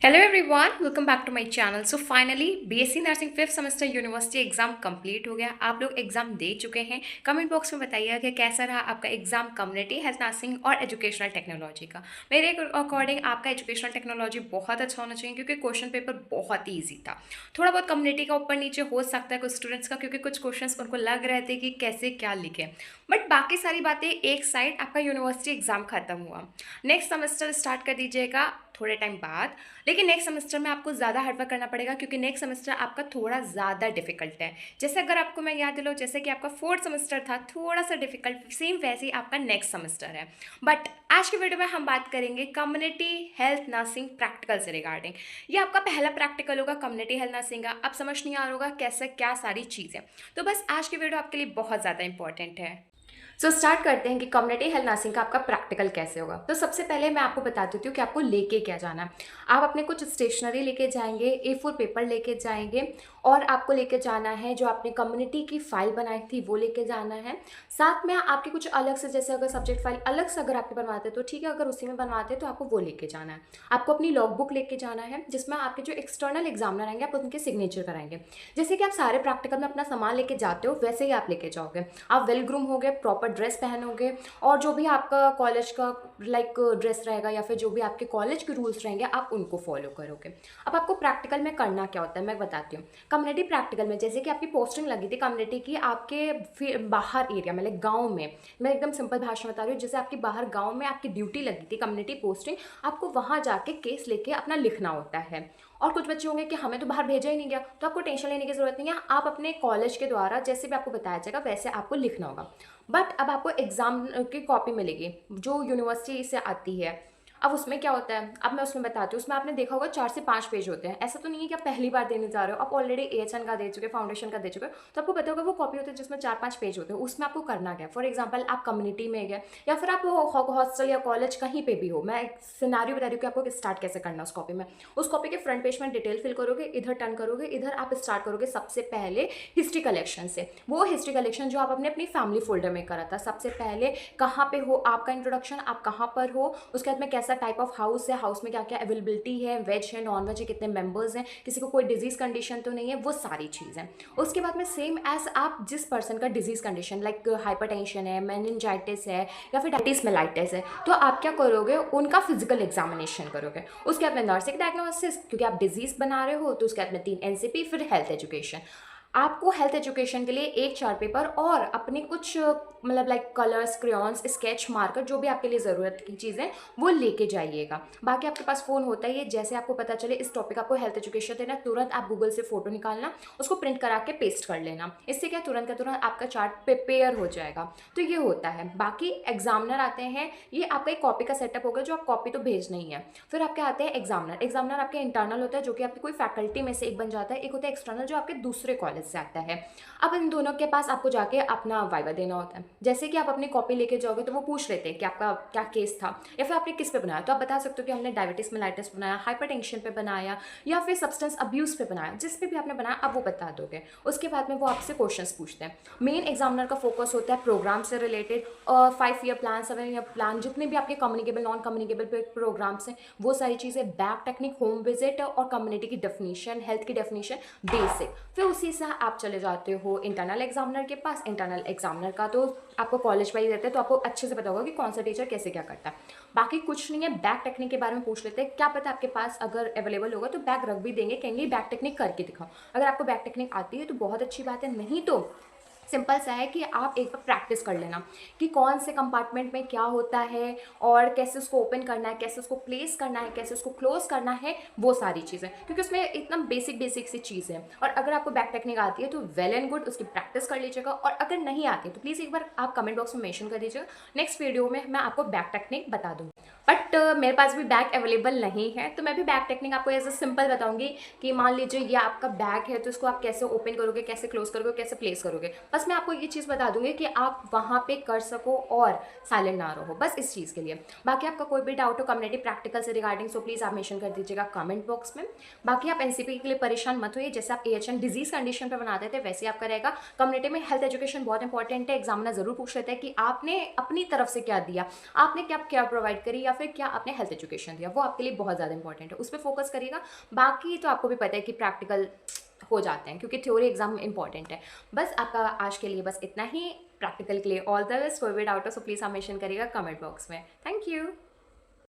Hello everyone, welcome back to my channel. So finally BSc nursing fifth semester university exam complete हो गया। आप लोग exam दे चुके हैं। कमेंट बॉक्स में बताइएगा कि कैसा रहा आपका एग्जाम कम्युनिटी हेल्थ नर्सिंग और एजुकेशनल टेक्नोलॉजी का। मेरे अकॉर्डिंग आपका एजुकेशनल टेक्नोलॉजी बहुत अच्छा होना चाहिए क्योंकि क्वेश्चन पेपर बहुत ही ईजी था। थोड़ा बहुत कम्युनिटी का ऊपर नीचे हो सकता है कुछ स्टूडेंट्स का, क्योंकि कुछ क्वेश्चन उनको लग रहे थे कि कैसे क्या लिखें, बट बाकी सारी बातें एक साइड। आपका यूनिवर्सिटी एग्जाम खत्म हुआ, नेक्स्ट सेमेस्टर स्टार्ट कर दीजिएगा थोड़े टाइम बाद। लेकिन नेक्स्ट सेमेस्टर में आपको ज़्यादा हार्डवर्क करना पड़ेगा क्योंकि नेक्स्ट सेमेस्टर आपका थोड़ा ज़्यादा डिफिकल्ट है। जैसे अगर आपको मैं याद दिलाऊं, जैसे कि आपका फोर्थ सेमेस्टर था थोड़ा सा डिफिकल्ट, सेम वैसे ही आपका नेक्स्ट सेमेस्टर है। बट आज के वीडियो में हम बात करेंगे कम्युनिटी हेल्थ नर्सिंग प्रैक्टिकल से रिगार्डिंग। ये आपका पहला प्रैक्टिकल होगा कम्युनिटी हेल्थ नर्सिंग का। अब समझ नहीं आ रहा होगा कैसे क्या सारी चीज़ें, तो बस आज की वीडियो आपके लिए बहुत ज़्यादा इंपॉर्टेंट है। स्टार्ट करते हैं कि कम्युनिटी हेल्थ नर्सिंग का आपका प्रैक्टिकल कैसे होगा। तो सबसे पहले मैं आपको बता देती हूँ कि आपको लेके क्या जाना है। आप अपने कुछ स्टेशनरी लेके जाएंगे, A4 पेपर लेके जाएंगे, और आपको लेके जाना है जो आपने कम्युनिटी की फाइल बनाई थी वो लेके जाना है। साथ में आपके कुछ अलग से, जैसे अगर सब्जेक्ट फाइल अलग से अगर आपके बनवाते तो ठीक है, अगर उसी में बनवाते तो आपको वो लेके जाना है। आपको अपनी लॉग बुक लेके जाना है जिसमें आपके जो एक्सटर्नल एग्जामिनर आएंगे आप उनके सिग्नेचर कराएंगे। जैसे कि आप सारे प्रैक्टिकल में अपना सामान लेके जाते हो वैसे ही आप लेके जाओगे। आप वेल ग्रूम हो गए, प्रॉपर ड्रेस पहनोगे, और जो भी आपका कॉलेज का ड्रेस रहेगा या फिर जो भी आपके कॉलेज के रूल्स रहेंगे आप उनको फॉलो करोगे। अब आपको प्रैक्टिकल में करना क्या होता है मैं बताती हूँ। कम्युनिटी प्रैक्टिकल में जैसे कि आपकी पोस्टिंग लगी थी कम्युनिटी की, आपके बाहर एरिया मतलब गाँव में, मैं एकदम सिंपल भाषा में बता रही हूँ, जैसे आपकी बाहर गाँव में आपकी ड्यूटी लगी थी कम्युनिटी पोस्टिंग, आपको वहाँ जाके केस लेके अपना लिखना होता है। और कुछ बच्चे होंगे कि हमें तो बाहर भेजा ही नहीं गया, तो आपको टेंशन लेने की जरूरत नहीं है। आप अपने कॉलेज के द्वारा जैसे भी आपको बताया जाएगा वैसे आपको लिखना होगा। बट अब आपको एग्जाम की कॉपी मिलेगी जो यूनिवर्सिटी से आती है। अब उसमें क्या होता है, अब मैं उसमें बताती हूँ। उसमें आपने देखा होगा 4 से 5 पेज होते हैं। ऐसा तो नहीं है कि आप पहली बार देने जा रहे हो, आप ऑलरेडी AHN का दे चुके, फाउंडेशन का दे चुके हो, तो आपको पता होगा वो कॉपी होती है जिसमें 4-5 पेज होते हैं। उसमें आपको करना क्या है, फॉर एग्जाम्पल आप कम्युनिटी में गए या फिर आप हॉस्टल या कॉलेज कहीं पे भी हो, मैं एक सिनारियो बता रही हूँ कि आपको स्टार्ट कैसे करना है उस कॉपी में। उस कॉपी के फ्रंट पेज में डिटेल फिल करोगे, इधर टर्न करोगे, इधर आप स्टार्ट करोगे सबसे पहले हिस्ट्री कलेक्शन से। वो हिस्ट्री कलेक्शन जो आप अपने अपनी फैमिली फोल्डर में करा था, सबसे पहले कहाँ पे हो, आपका इंट्रोडक्शन, आप कहाँ पर हो, उसके बाद में कैसा टाइप ऑफ हाउस है, हाउस में क्या क्या अवेलेबिलिटी है, वेज है नॉन वेज है, कितने मेंबर्स हैं, किसी को कोई डिजीज कंडीशन तो नहीं है, वो सारी चीज़ें। उसके बाद में सेम एज आप जिस पर्सन का डिजीज कंडीशन लाइक हाइपरटेंशन है, मेनिंजाइटिस है, या फिर डायबिटीज मेलाइटिस है, तो आप क्या करोगे, उनका फिजिकल एग्जामिनेशन करोगे। उसके बाद में नर्सिंग डायग्नोसिस, क्योंकि आप डिजीज बना रहे हो, तो उसके बाद में 3 NCP, फिर हेल्थ एजुकेशन। आपको हेल्थ एजुकेशन के लिए एक चार्ट पेपर और अपने कुछ मतलब like colours, crayons, sketch, marker, जो भी आपके लिए ज़रूरत की चीज़ें वो लेके जाइएगा। बाकी आपके पास फ़ोन होता ही है। जैसे आपको पता चले इस टॉपिक आपको हेल्थ एजुकेशन देना, तुरंत आप गूगल से फोटो निकालना, उसको प्रिंट करा के पेस्ट कर लेना। इससे क्या तुरंत का तुरंत आपका चार्ट प्रिपेयर हो जाएगा। तो ये होता है। बाकी एग्जामिनर आते हैं, ये आपका एक कॉपी का सेटअप होगा जो आप कॉपी तो भेज नहीं है। फिर आपके आते हैं एग्जामिनर। एग्जामिनर आपके इंटरनल होता है जो कि आपकी कोई फैकल्टी में से एक बन जाता है, एक होता है एक्सटर्नल जो आपके दूसरे कॉलेज से आता है। अब इन दोनों के पास आपको जाके अपना वाइवा देना होता है। जैसे कि आप अपनी कॉपी लेके जाओगे तो वो पूछ लेते हैं कि आपका क्या केस था या फिर आपने किस पे बनाया, तो आप बता सकते हो कि हमने डायबिटीज मेलाइटिस बनाया, हाइपरटेंशन पे बनाया, या फिर सब्सटेंस अब्यूज पे बनाया। जिस पे भी आपने बनाया आप वो बता दोगे। उसके बाद में वो आपसे क्वेश्चंस पूछते हैं। मेन एग्जामिनर का फोकस होता है प्रोग्राम से related, 5 year plan, 7 year plan, जितने भी आपके कम्युनिकेबल नॉन कम्युनिकेबल प्रोग्राम्स हैं वो सारी चीज़ें, बैक टेक्निक, होम विजिट और कम्युनिटी की डेफिनेशन, हेल्थ की डेफिनेशन, बेसिक। फिर उसी से आप चले जाते हो इंटरनल एग्जामिनर के पास। इंटरनल एग्जामिनर का तो आपको कॉलेज वाइज रहता है, तो आपको अच्छे से पता होगा कि कौन सा टीचर कैसे क्या करता है। बाकी कुछ नहीं है। बैक टेक्निक के बारे में पूछ लेते हैं, क्या पता आपके पास अगर अवेलेबल होगा तो बैक रख भी देंगे, कहेंगे बैक टेक्निक करके दिखाओ। अगर आपको बैक टेक्निक आती है तो बहुत अच्छी बात है, नहीं तो सिंपल सा है कि आप एक बार प्रैक्टिस कर लेना कि कौन से कंपार्टमेंट में क्या होता है और कैसे उसको ओपन करना है, कैसे उसको प्लेस करना है, कैसे उसको क्लोज करना है, वो सारी चीज़ें, क्योंकि उसमें इतना बेसिक बेसिक सी चीज़ है। और अगर आपको बैक टेक्निक आती है तो वेल एंड गुड, उसकी प्रैक्टिस कर लीजिएगा। और अगर नहीं आती है तो प्लीज़ एक बार आप कमेंट बॉक्स में मेंशन कर दीजिएगा, नेक्स्ट वीडियो में मैं आपको बैक टेक्निक बता दूँगी। बट मेरे पास भी बैग अवेलेबल नहीं है, तो मैं भी बैग टेक्निक आपको ऐसे सिंपल बताऊंगी कि मान लीजिए ये आपका बैग है तो इसको आप कैसे ओपन करोगे, कैसे क्लोज करोगे, कैसे प्लेस करोगे। बस मैं आपको ये चीज़ बता दूंगी कि आप वहाँ पे कर सको और साइलेंट ना रहो, बस इस चीज़ के लिए। बाकी आपका कोई भी डाउट हो कम्युनिटी प्रैक्टिकल से रिगार्डिंग, सो प्लीज़ आप मेंशन कर दीजिएगा कमेंट बॉक्स में। बाकी आप NCP के लिए परेशान मत होइए, जैसे आप AHN डिजीज कंडीशन पर बनाते थे वैसे आपका रहेगा। कम्युनिटी में हेल्थ एजुकेशन बहुत इंपॉर्टेंट है। एग्जामिनर जरूर पूछ लेते हैं कि आपने अपनी तरफ से क्या दिया, आपने क्या क्या प्रोवाइड करी, या फिर क्या आपने हेल्थ एजुकेशन दिया, वो आपके लिए बहुत ज़्यादा इंपॉर्टेंट है, उस पर फोकस करिएगा। बाकी तो आपको भी पता है कि प्रैक्टिकल हो जाते हैं क्योंकि थ्योरी एग्जाम इंपॉर्टेंट है। बस आपका आज के लिए बस इतना ही। प्रैक्टिकल के लिए ऑल द बेस्ट। कोई भी डाउट हो सो प्लीज़ आप मेंशन करिएगा कमेंट बॉक्स में। Thank you.